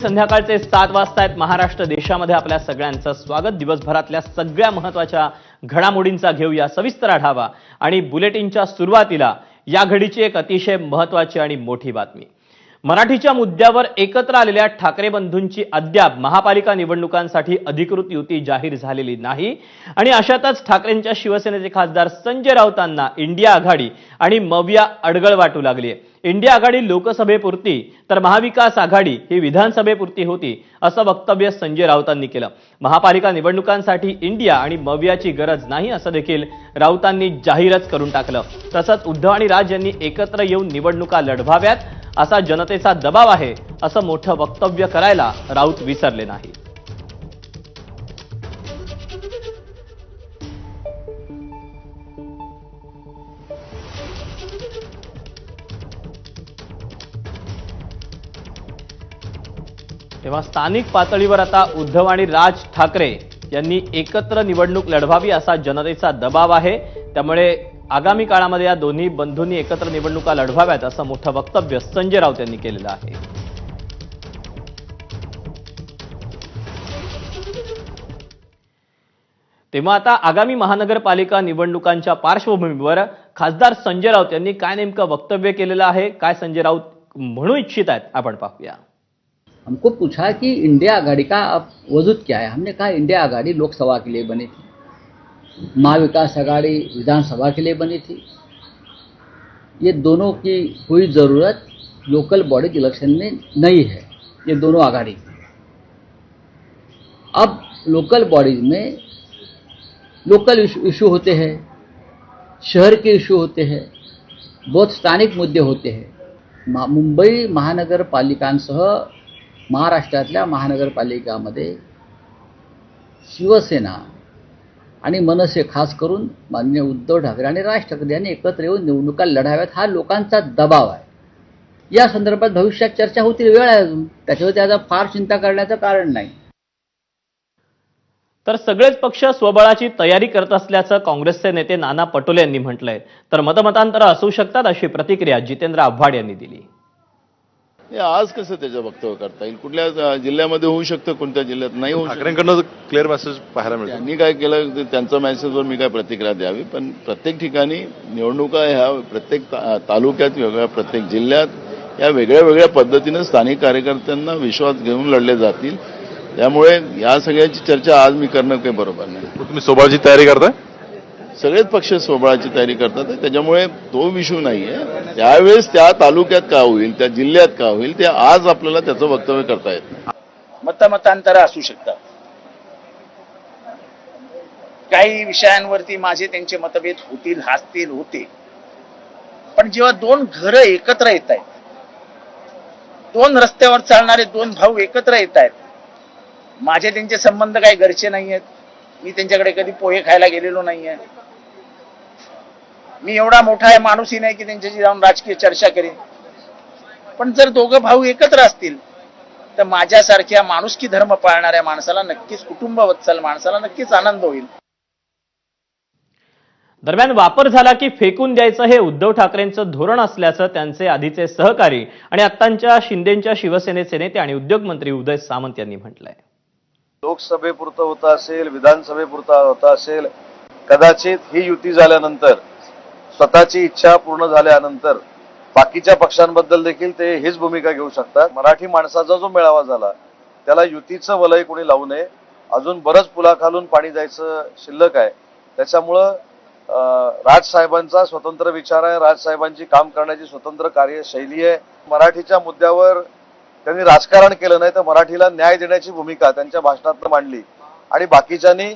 संध्याकाळचे 7 वाजता आहेत महाराष्ट्र देशामध्ये आपल्या सगळ्यांचं स्वागत। दिवसभरातल्या सगळ्या महत्त्वाच्या घडामोडींचा घेऊया सविस्तर आढावा आणि बुलेटिनच्या सुरुवातीला या घडीची एक अतिशय महत्त्वाची आणि मोठी बातमी। मराठीच्या मुद्द्यावर एकत्र आलेल्या ठाकरे बंधूंची अद्याप महापालिका निवडणुकांसाठी अधिकृत युती जाहीर झालेली नाही आणि अशातच ठाकरेंच्या शिवसेनेचे खासदार संजय राऊतांना इंडिया आघाडी आणि मविया अडगळ वाटू लागली आहे। इंडिया आघाडी लोकसभेपुरती तर महाविकास आघाडी ही विधानसभेपुरती होती असं वक्तव्य संजय राऊतांनी केलं। महापालिका निवडणुकांसाठी इंडिया आणि मवियाची गरज नाही असं देखील राऊतांनी जाहीरच करून टाकलं। तसंच उद्धव आणि राज यांनी एकत्र येऊन निवडणुका लढवाव्यात असा जनतेचा दबाव आहे असं मोठं वक्तव्य करायला राऊत विसरले नाही। तेव्हा स्थानिक पातळीवर आता उद्धव आणि राज ठाकरे यांनी एकत्र निवडणूक लढवावी असा जनतेचा दबाव आहे। त्यामुळे आगामी काळामध्ये या दोन्ही बंधूंनी एकत्र निवडणुका लढवाव्यात असं मोठं वक्तव्य संजय राऊत यांनी केलेलं आहे। तेव्हा आता आगामी महानगरपालिका निवडणुकांच्या पार्श्वभूमीवर खासदार संजय राऊत यांनी काय नेमकं वक्तव्य केलेलं आहे, काय संजय राऊत म्हणू इच्छित आहेत, आपण पाहूया। हमको पूछा कि इंडिया आघाड़ी का अब वजूद क्या है। हमने कहा इंडिया आघाड़ी लोकसभा के लिए बनी थी, महाविकास आघाड़ी विधानसभा के लिए बनी थी। ये दोनों की कोई ज़रूरत लोकल बॉडी इलेक्शन में नहीं है। ये दोनों आघाड़ी अब लोकल बॉडीज में लोकल इशू होते हैं, शहर के इशू होते हैं, बहुत स्थानिक मुद्दे होते हैं। मुंबई महानगरपालिकांसह महाराष्ट्रातल्या महानगरपालिकामध्ये शिवसेना आणि मनसे खास करून माननीय उद्धव ठाकरे आणि राज ठाकरे यांनी एकत्र येऊन निवडणुका लढाव्यात हा लोकांचा दबाव आहे। या संदर्भात भविष्यात चर्चा होतील, वेळ आहे अजून, त्याच्यावर त्याचा फार चिंता करण्याचं कारण नाही। तर सगळेच पक्ष स्वबळाची तयारी करत असल्याचं काँग्रेसचे नेते नाना पटोले यांनी म्हटलंय। तर मतमतांतर असू शकतात अशी प्रतिक्रिया जितेंद्र आव्हाड यांनी दिली। आज कसं त्याचं वक्तव्य करता येईल? कुठल्या जिल्ह्यामध्ये होऊ शकतं, कोणत्या जिल्ह्यात नाही होऊ शकतं? ठाकरेंकडून क्लिअर मेसेज पाहायला मिळतो। त्यांनी काय केलं त्यांच्या मेसेजवर मी काय प्रतिक्रिया द्यावी, पण प्रत्येक ठिकाणी निवडणुका ह्या प्रत्येक तालुक्यात वेगळ्या, प्रत्येक जिल्ह्यात या वेगळ्या वेगळ्या पद्धतीने स्थानिक कार्यकर्त्यांना विश्वास घेऊन लढले जातील। त्यामुळे या सगळ्याची चर्चा आज मी करणं काही बरोबर नाही। तुम्ही सोबळाची तयारी करताय? सगळेच पक्ष स्वबळाची तयारी करतात, त्याच्यामुळे तो विषय नाहीये। त्यावेळेस त्या तालुक्यात का होईल, त्या जिल्ह्यात का होईल, ते आज आपल्याला त्याचं वक्तव्य करता येत नाही। मतमतांतर असू शकतात, काही विषयांवरती माझे त्यांचे मतभेद होतील, असतील, होते, पण जेव्हा दोन घरं एकत्र येत आहेत, दोन रस्त्यावर चालणारे दोन भाऊ एकत्र येत आहेत, माझे त्यांचे संबंध काही घरचे नाही आहेत, मी त्यांच्याकडे कधी पोहे खायला गेलेलो नाहीये, मी एवढा मोठा आहे माणूसही नाही की त्यांच्याशी जाऊन राजकीय चर्चा करेन, पण जर दोघं भाऊ एकत्र असतील तर माझ्यासारख्या माणुसकी धर्म पाळणाऱ्या माणसाला नक्कीच, कुटुंबवत्सल माणसाला नक्कीच आनंद होईल। दरम्यान वापर झाला की फेकून द्यायचं हे उद्धव ठाकरेंचं धोरण असल्याचं त्यांचे आधीचे सहकारी आणि आत्ताच्या शिंदेच्या शिवसेनेचे नेते आणि उद्योगमंत्री उदय सामंत यांनी म्हटलंय। लोकसभेपुरतं होतं असेल, विधानसभेपुरतं होतं असेल, कदाचित ही युती झाल्यानंतर स्वतःची इच्छा पूर्ण झाल्यानंतर बाकीच्या पक्षांबद्दल देखील ते हीच भूमिका घेऊ शकतात। मराठी माणसाचा जो मेळावा झाला त्याला युतीचं वलय कोणी लावू नये, अजून बरंच पुलाखालून पाणी जायचं शिल्लक आहे। त्याच्यामुळं राजसाहेबांचा स्वतंत्र विचार आहे, राजसाहेबांची काम करण्याची स्वतंत्र कार्यशैली आहे। मराठीच्या मुद्द्यावर त्यांनी राजकारण केलं नाही तर मराठीला न्याय देण्याची भूमिका त्यांच्या भाषणात मांडली आणि बाकीच्यांनी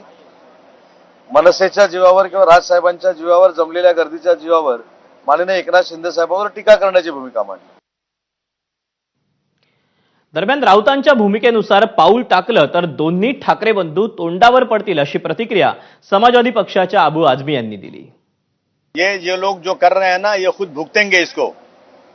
मनसेच्या जीवावर किंवा राजसाहेबांच्या जीवावर जमलेल्या गर्दीच्या जीवावर माननीय एकनाथ शिंदे साहेबांवर टीका करण्याची भूमिका मांडली। दरम्यान राऊतांच्या भूमिकेनुसार पाऊल टाकलं तर दोन्ही ठाकरे बंधू तोंडावर पडतील अशी प्रतिक्रिया समाजवादी पक्षाच्या अबू आझमी यांनी दिली। ये लोग जो कर रहे हैं ना, ये खुद भुगतेंगे इसको।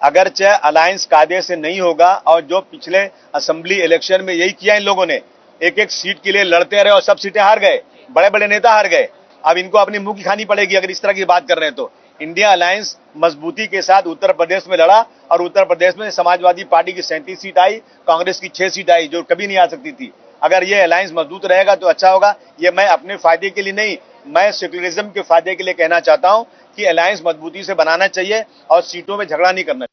अगरचे अलायंस कायदे से नहीं होगा और जो पिछले असेंबली इलेक्शन में यही किया इन लोगों ने, एक एक सीट के लिए लड़ते रहे और सब सीटें हार गए, बड़े बड़े नेता हार गए। अब इनको अपनी मुंह की खानी पड़ेगी अगर इस तरह की बात कर रहे हैं तो। इंडिया अलायंस मजबूती के साथ उत्तर प्रदेश में लड़ा और उत्तर प्रदेश में समाजवादी पार्टी की 37 सीट आई, कांग्रेस की 6 सीट आई, जो कभी नहीं आ सकती थी। अगर ये अलायंस मजबूत रहेगा तो अच्छा होगा। ये मैं अपने फायदे के लिए नहीं, मैं सेक्युलरिज्म के फायदे के लिए कहना चाहता हूं कि अलायंस मजबूती से बनाना चाहिए और सीटों में झगड़ा नहीं करना चाहिए।